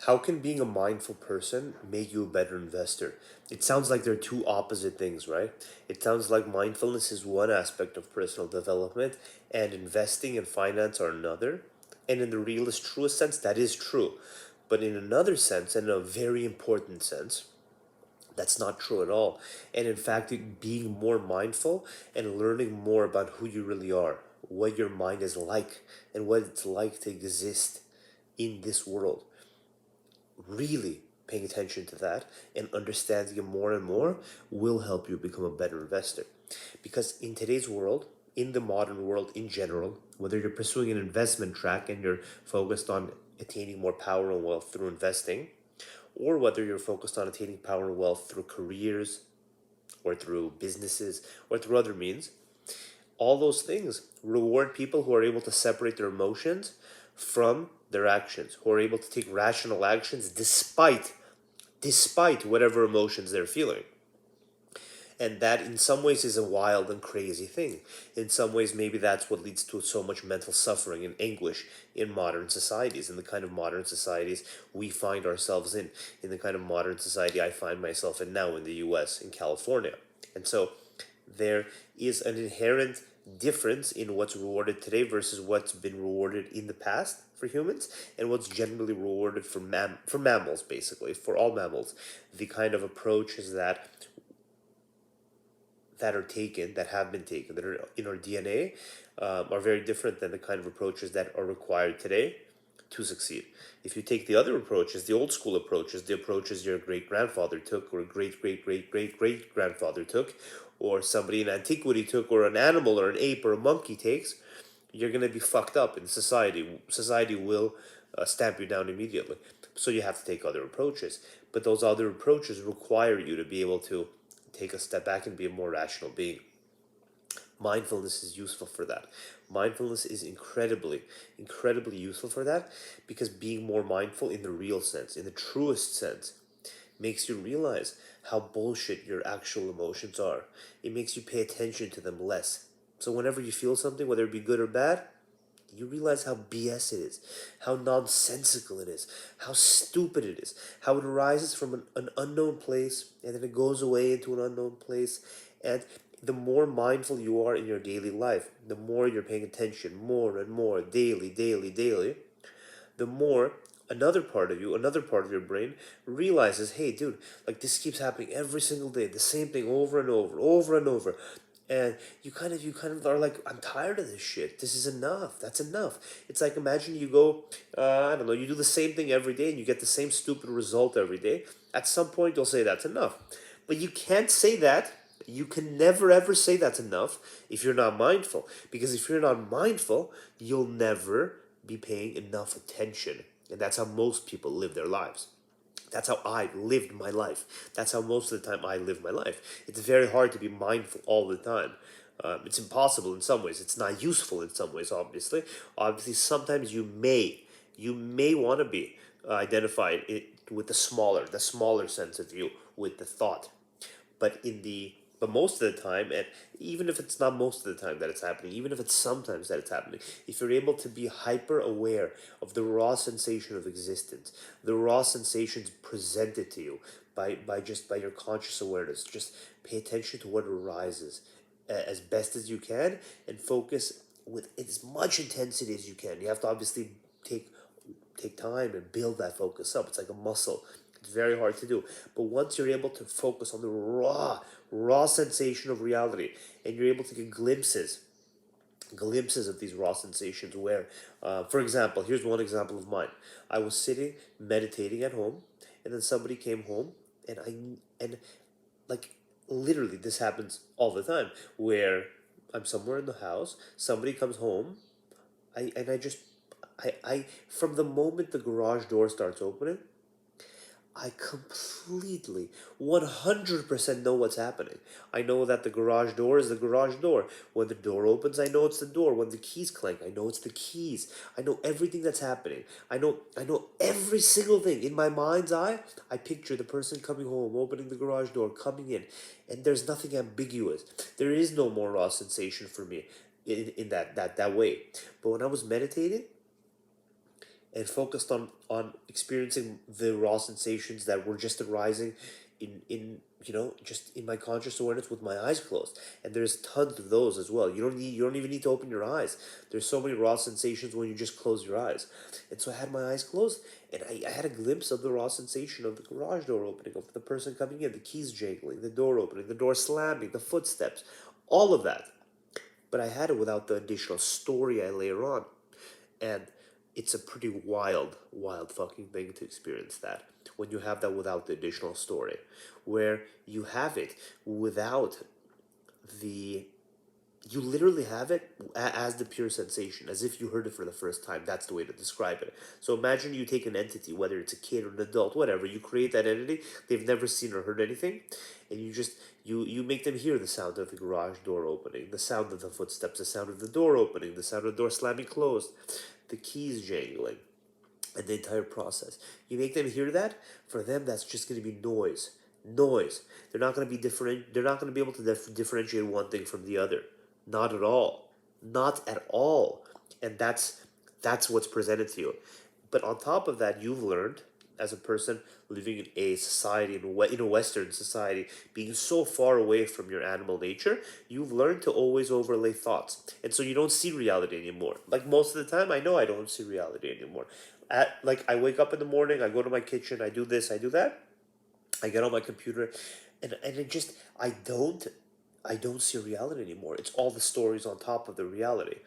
How can being a mindful person make you a better investor? It sounds like they're two opposite things, right? It sounds like mindfulness is one aspect of personal development and investing and finance are another. And in the realest, truest sense, that is true. But in another sense, and in a very important sense, that's not true at all. And in fact, being more mindful and learning more about who you really are, what your mind is like, and what it's like to exist in this world, really paying attention to that and understanding it more and more will help you become a better investor. Because in today's world, in the modern world in general, whether you're pursuing an investment track and you're focused on attaining more power and wealth through investing, or whether you're focused on attaining power and wealth through careers or through businesses or through other means, all those things reward people who are able to separate their emotions from their actions, who are able to take rational actions despite whatever emotions they're feeling. And that in some ways is a wild and crazy thing. In some ways, maybe that's what leads to so much mental suffering and anguish in modern societies, in the kind of modern societies we find ourselves in the kind of modern society I find myself in now in the US, in California. And so there is an inherent difference in what's rewarded today versus what's been rewarded in the past for humans and what's generally rewarded for mammals, basically for all mammals. The kind of approaches that are taken, that have been taken, that are in our DNA, are very different than the kind of approaches that are required today to succeed. If you take the other approaches, the old school approaches, the approaches your great grandfather took, or great great great great great grandfather took, or somebody in antiquity took, or an animal or an ape or a monkey takes, you're going to be fucked up in society. Society will stamp you down immediately. So you have to take other approaches. But those other approaches require you to be able to take a step back and be a more rational being. Mindfulness is useful for that. Mindfulness is incredibly useful for that because being more mindful in the real sense, in the truest sense, makes you realize how bullshit your actual emotions are. It makes you pay attention to them less. So whenever you feel something, whether it be good or bad, you realize how BS it is, how nonsensical it is, how stupid it is, how it arises from an unknown place and then it goes away into an unknown place. And the more mindful you are in your daily life, the more you're paying attention more and more daily, the more another part of your brain realizes, hey, dude, like this keeps happening every single day, the same thing over and over and over. And you kind of are like, I'm tired of this shit. This is enough. That's enough. It's like imagine you go, I don't know, you do the same thing every day and you get the same stupid result every day. At some point, you'll say that's enough. But you can't say that. You can never ever say that's enough if you're not mindful. Because if you're not mindful, you'll never be paying enough attention. And that's how most people live their lives. That's how I lived my life. That's how most of the time I live my life. It's very hard to be mindful all the time. It's impossible in some ways. It's not useful in some ways, obviously. Obviously, sometimes you may want to be identified with the smaller sense of you, with the thought. But most of the time, and even if it's not most of the time that it's happening, even if it's sometimes that it's happening, if you're able to be hyper aware of the raw sensation of existence, the raw sensations presented to you by your conscious awareness, just pay attention to what arises as best as you can and focus with as much intensity as you can. You have to obviously take time and build that focus up. It's like a muscle. It's very hard to do. But once you're able to focus on the raw sensation of reality, and you're able to get glimpses of these raw sensations where, for example, here's one example of mine. I was sitting, meditating at home, and then somebody came home, and like, literally, this happens all the time, where I'm somewhere in the house, somebody comes home, I and I just I from the moment the garage door starts opening, I completely 100% know what's happening. I know that the garage door is the garage door. When the door opens, I know it's the door. When the keys clank, I know it's the keys. I know everything that's happening. I know every single thing. In my mind's eye, I picture the person coming home, opening the garage door, coming in, and there's nothing ambiguous. There is no more raw sensation for me in that way. But when I was meditating, and focused on experiencing the raw sensations that were just arising in just in my conscious awareness with my eyes closed. And there's tons of those as well. You don't even need to open your eyes. There's so many raw sensations when you just close your eyes. And so I had my eyes closed, and I had a glimpse of the raw sensation of the garage door opening, of the person coming in, the keys jangling, the door opening, the door slamming, the footsteps, all of that. But I had it without the additional story I layer on. And it's a pretty wild fucking thing to experience that. When you have that without the additional story. Where you have it without the. You literally have it as the pure sensation, as if you heard it for the first time. That's the way to describe it. So imagine you take an entity, whether it's a kid or an adult, whatever, you create that entity, they've never seen or heard anything, and you make them hear the sound of the garage door opening, the sound of the footsteps, the sound of the door opening, the sound of the door slamming closed, the keys jangling, and the entire process. You make them hear that. For them, that's just going to be noise. They're not going to be different. They're not going to be able to differentiate one thing from the other. Not at all. Not at all. And that's what's presented to you. But on top of that, you've learned as a person living in a society, in a Western society, being so far away from your animal nature, you've learned to always overlay thoughts. And so you don't see reality anymore. Like most of the time, I know I don't see reality anymore. Like I wake up in the morning, I go to my kitchen, I do this, I do that. I get on my computer, and it just I don't see reality anymore. It's all the stories on top of the reality.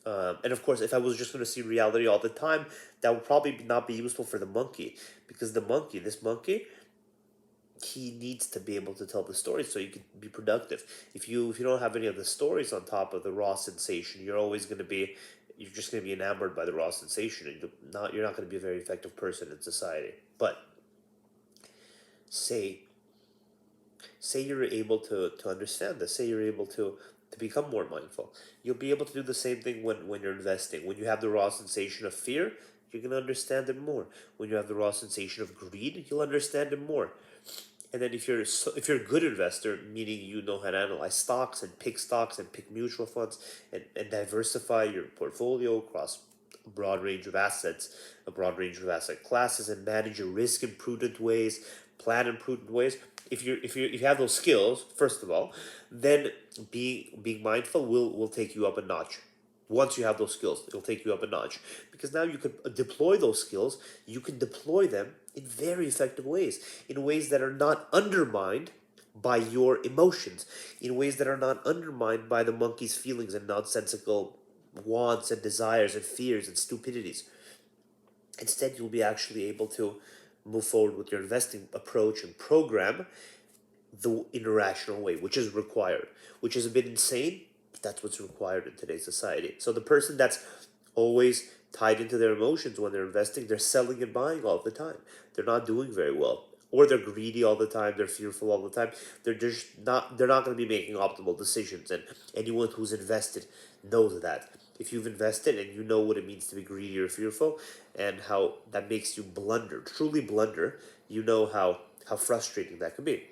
And of course, if I was just going to see reality all the time, that would probably not be useful for the monkey, because this monkey, he needs to be able to tell the stories so you can be productive. If you don't have any of the stories on top of the raw sensation, you're just going to be enamored by the raw sensation, and you're not going to be a very effective person in society. But say say you're able to understand this, say you're able to become more mindful, you'll be able to do the same thing when you're investing. When you have the raw sensation of fear, you're going to understand it more. When you have the raw sensation of greed, you'll understand it more. And then if you're a good investor, meaning you know how to analyze stocks and pick mutual funds, and diversify your portfolio across a broad range of assets, a broad range of asset classes, and manage your risk in prudent ways, plan in prudent ways. If you have those skills, first of all, then being mindful will take you up a notch. Once you have those skills, it'll take you up a notch, because now you can deploy those skills. You can deploy them in very effective ways, in ways that are not undermined by your emotions, in ways that are not undermined by the monkey's feelings and nonsensical wants and desires and fears and stupidities. Instead, you'll be actually able to move forward with your investing approach and program the irrational way, which is required, which is a bit insane, but that's what's required in today's society. So the person that's always tied into their emotions when they're investing, they're selling and buying all the time. They're not doing very well. Or they're greedy all the time, they're fearful all the time. They're not going to be making optimal decisions, and anyone who's invested knows that. If you've invested and you know what it means to be greedy or fearful, and how that makes you blunder, truly blunder, you know how frustrating that can be.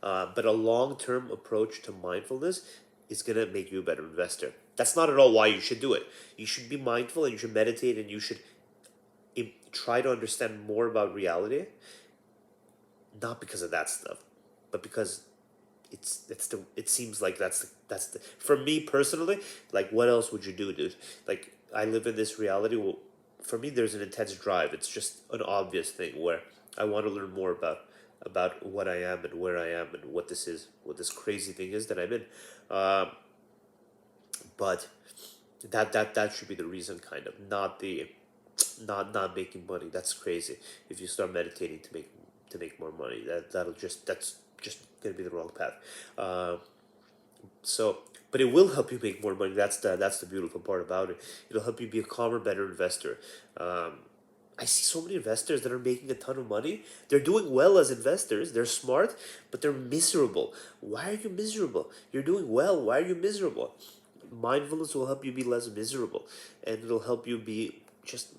But a long-term approach to mindfulness is going to make you a better investor. That's not at all why you should do it. You should be mindful, and you should meditate, and you should try to understand more about reality, not because of that stuff, but because it seems like that's the for me personally, like, what else would you do, dude? Like, I live in this reality. Well, for me, there's an intense drive. It's just an obvious thing where I want to learn more about what I am and where I am and what this crazy thing is that I'm in. Um, but that should be the reason, kind of, not the not making money. That's crazy. If you start meditating to make more money, that's just gonna be the wrong path. Uh, so, but it will help you make more money. That's the beautiful part about it. It'll help you be a calmer, better investor. Um, I see so many investors that are making a ton of money. They're doing well as investors. They're smart, but they're miserable. Why are you miserable? You're doing well. Why are you miserable? Mindfulness will help you be less miserable, and it'll help you be just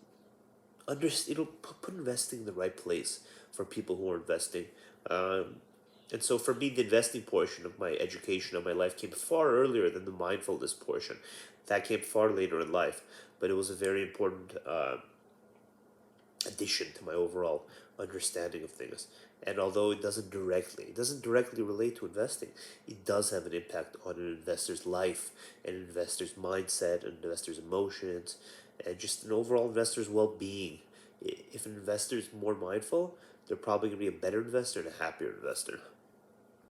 it'll put investing in the right place for people who are investing. Um, and so for me, the investing portion of my education of my life came far earlier than the mindfulness portion. That came far later in life, but it was a very important. addition to my overall understanding of things. And although it doesn't directly relate to investing, it does have an impact on an investor's life, an investor's mindset, an investor's emotions, and just an overall investor's well-being. If an investor is more mindful, they're probably going to be a better investor and a happier investor.